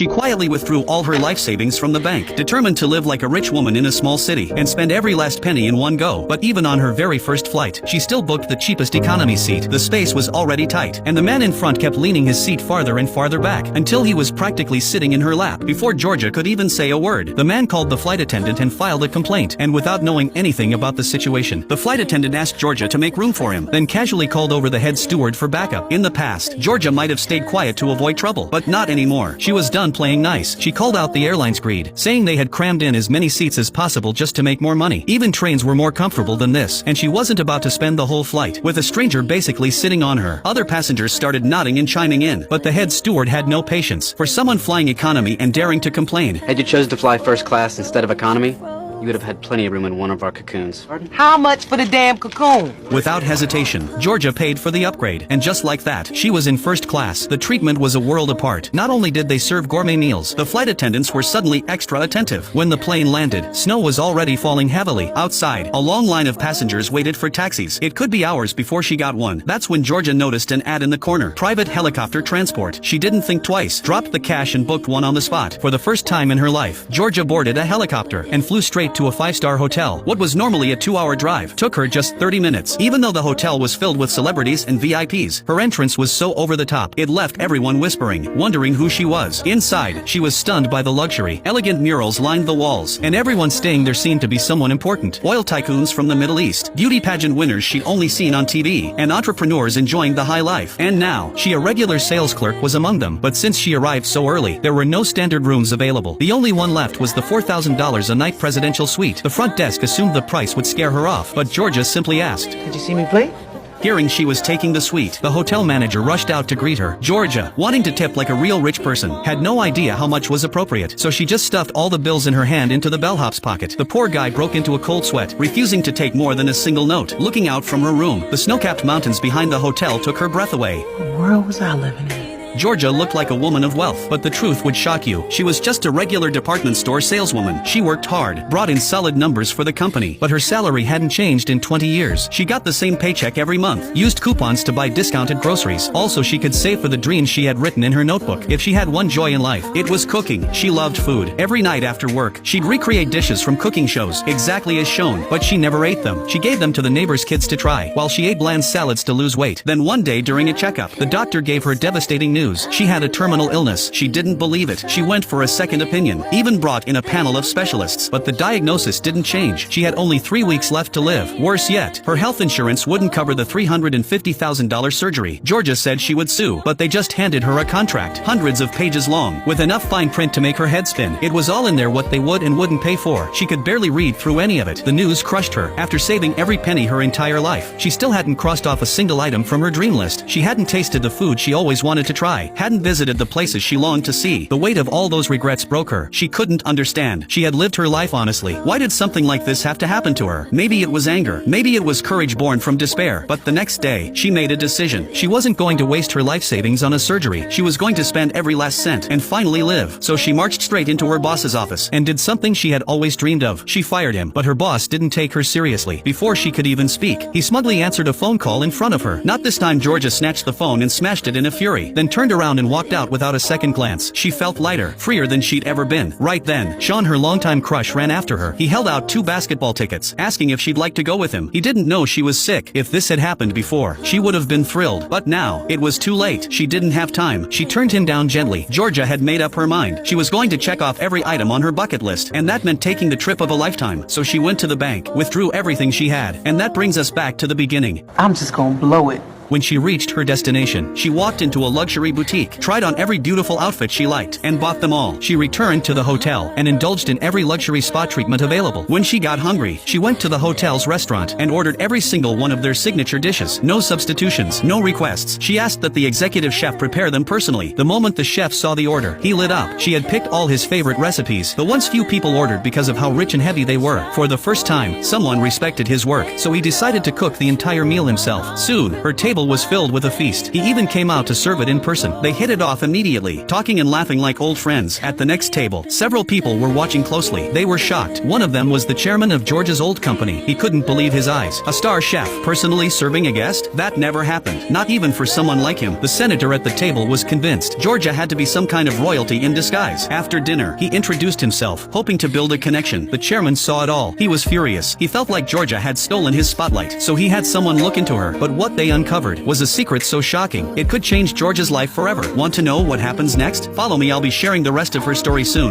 She quietly withdrew all her life savings from the bank, determined to live like a rich woman in a small city and spend every last penny in one go. But even on her very first flight, she still booked the cheapest economy seat. The space was already tight, and the man in front kept leaning his seat farther and farther back until he was practically sitting in her lap. Before Georgia could even say a word, the man called the flight attendant and filed a complaint, and without knowing anything about the situation, the flight attendant asked Georgia to make room for him, then casually called over the head steward for backup. In the past, Georgia might have stayed quiet to avoid trouble, but not anymore. She was done playing nice. She called out the airline's greed, saying they had crammed in as many seats as possible just to make more money. Even trains were more comfortable than this, and she wasn't about to spend the whole flight with a stranger basically sitting on her. Other passengers started nodding and chiming in, but the head steward had no patience for someone flying economy and daring to complain. Had you chosen to fly first class instead of economy, you would have had plenty of room in one of our cocoons. How much for the damn cocoon? Without hesitation, Georgia paid for the upgrade, and just like that, she was in first class. The treatment was a world apart. Not only did they serve gourmet meals, the flight attendants were suddenly extra attentive. When the plane landed, snow was already falling heavily. Outside, a long line of passengers waited for taxis. It could be hours before she got one. That's when Georgia noticed an ad in the corner. Private helicopter transport. She didn't think twice, dropped the cash and booked one on the spot. For the first time in her life, Georgia boarded a helicopter and flew straight to a 5-star hotel. What was normally a 2-hour drive took her just 30 minutes. Even though the hotel was filled with celebrities and VIPs, her entrance was so over the top, it left everyone whispering, wondering who she was. Inside, she was stunned by the luxury. Elegant murals lined the walls, and everyone staying there seemed to be someone important. Oil tycoons from the Middle East, beauty pageant winners she'd only seen on TV, and entrepreneurs enjoying the high life. And now, she, a regular sales clerk, was among them. But since she arrived so early, there were no standard rooms available. The only one left was the $4,000 a night presidential suite. The front desk assumed the price would scare her off, but Georgia simply asked, Did you see me play? Hearing she was taking the suite, the hotel manager rushed out to greet her. Georgia, wanting to tip like a real rich person, had no idea how much was appropriate, so she just stuffed all the bills in her hand into the bellhop's pocket. The poor guy broke into a cold sweat, refusing to take more than a single note. Looking out from her room, the snow-capped mountains behind the hotel took her breath away. What world was I living in? Georgia looked like a woman of wealth, but the truth would shock you. She was just a regular department store saleswoman. She worked hard, brought in solid numbers for the company, but her salary hadn't changed in 20 years. She got the same paycheck every month, used coupons to buy discounted groceries. Also, she could save for the dreams she had written in her notebook. If she had one joy in life, it was cooking. She loved food. Every night after work, she'd recreate dishes from cooking shows, exactly as shown, but she never ate them. She gave them to the neighbors' kids to try, while she ate bland salads to lose weight. Then one day during a checkup, the doctor gave her devastating news. She had a terminal illness. She didn't believe it. She went for a second opinion, even brought in a panel of specialists, but the diagnosis didn't change. She had only 3 weeks left to live. Worse yet, her health insurance wouldn't cover the $350,000 surgery. Georgia said she would sue, but they just handed her a contract, hundreds of pages long, with enough fine print to make her head spin. It was all in there what they would and wouldn't pay for. She could barely read through any of it. The news crushed her. After saving every penny her entire life, she still hadn't crossed off a single item from her dream list. She hadn't tasted the food she always wanted to try, hadn't visited the places she longed to see. The weight of all those regrets broke her. She couldn't understand. She had lived her life honestly. Why did something like this have to happen to her? Maybe it was anger. Maybe it was courage born from despair. But the next day, she made a decision. She wasn't going to waste her life savings on a surgery. She was going to spend every last cent and finally live. So she marched straight into her boss's office and did something she had always dreamed of. She fired him, but her boss didn't take her seriously. Before she could even speak, he smugly answered a phone call in front of her. Not this time. Georgia snatched the phone and smashed it in a fury, then turned around and walked out without a second glance. She felt lighter, freer than she'd ever been. Right then, Sean, her longtime crush, ran after her. He held out 2 basketball tickets, asking if she'd like to go with him. He didn't know she was sick. If this had happened before, she would have been thrilled. But now, it was too late. She didn't have time. She turned him down gently. Georgia had made up her mind. She was going to check off every item on her bucket list, and that meant taking the trip of a lifetime. So she went to the bank, withdrew everything she had, and that brings us back to the beginning. I'm just gonna blow it. When she reached her destination, she walked into a luxury boutique, tried on every beautiful outfit she liked, and bought them all. She returned to the hotel and indulged in every luxury spa treatment available. When she got hungry, she went to the hotel's restaurant and ordered every single one of their signature dishes. No substitutions, no requests. She asked that the executive chef prepare them personally. The moment the chef saw the order, he lit up. She had picked all his favorite recipes, the ones few people ordered because of how rich and heavy they were. For the first time, someone respected his work, so he decided to cook the entire meal himself. Soon, her table table was filled with a feast. He even came out to serve it in person. They hit it off immediately, talking and laughing like old friends. At the next table, several people were watching closely. They were shocked. One of them was the chairman of George's old company. He couldn't believe his eyes. A star chef, personally serving a guest? That never happened. Not even for someone like him. The senator at the table was convinced Georgia had to be some kind of royalty in disguise. After dinner, he introduced himself, hoping to build a connection. The chairman saw it all. He was furious. He felt like Georgia had stolen his spotlight, so he had someone look into her. But what they uncovered was a secret so shocking, it could change Georgia's life forever. Want to know what happens next? Follow me, I'll be sharing the rest of her story soon.